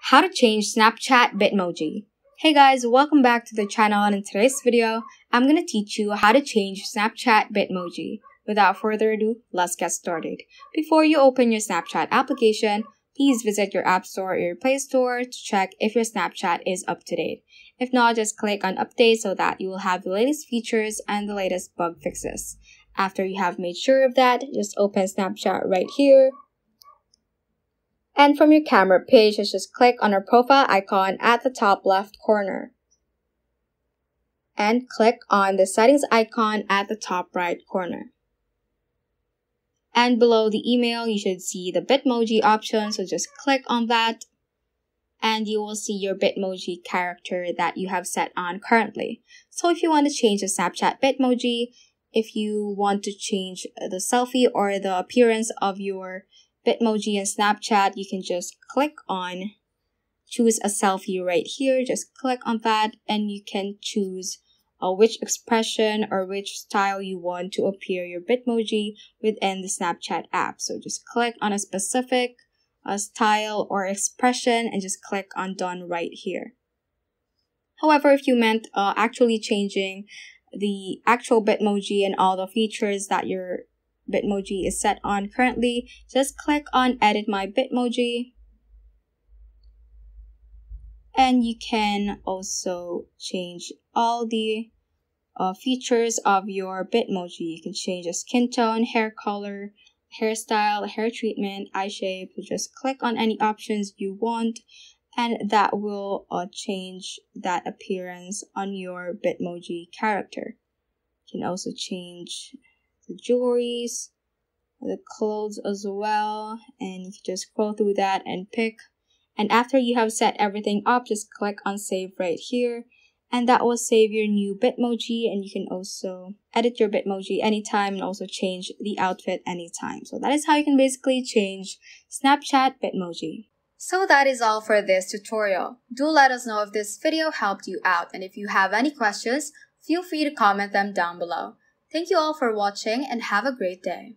How to change Snapchat Bitmoji. Hey guys, welcome back to the channel, and in today's video, I'm going to teach you how to change Snapchat Bitmoji. Without further ado, let's get started. Before you open your Snapchat application, please visit your App Store or your Play Store to check if your Snapchat is up to date. If not, just click on Update so that you will have the latest features and the latest bug fixes. After you have made sure of that, just open Snapchat right here. And from your camera page, just click on our profile icon at the top left corner. And click on the settings icon at the top right corner. And below the email, you should see the Bitmoji option, so just click on that. And you will see your Bitmoji character that you have set on currently. So if you want to change the Snapchat Bitmoji, if you want to change the selfie or the appearance of your Bitmoji and Snapchat, you can just click on choose a selfie right here. Just click on that and you can choose which expression or which style you want to appear your Bitmoji within the Snapchat app. So just click on a specific style or expression and just click on done right here. However, if you meant actually changing the actual Bitmoji and all the features that your Bitmoji is set on currently, just click on edit my Bitmoji. And you can also change all the features of your Bitmoji. You can change the skin tone, hair color, hairstyle, hair treatment, eye shape. So just click on any options you want and that will change that appearance on your Bitmoji character. You can also change the jewelries, the clothes as well, and you can just scroll through that and pick. And after you have set everything up, just click on save right here, and that will save your new Bitmoji. And you can also edit your Bitmoji anytime and also change the outfit anytime. So that is how you can basically change Snapchat Bitmoji. So that is all for this tutorial. Do let us know if this video helped you out, and if you have any questions, feel free to comment them down below. Thank you all for watching and have a great day.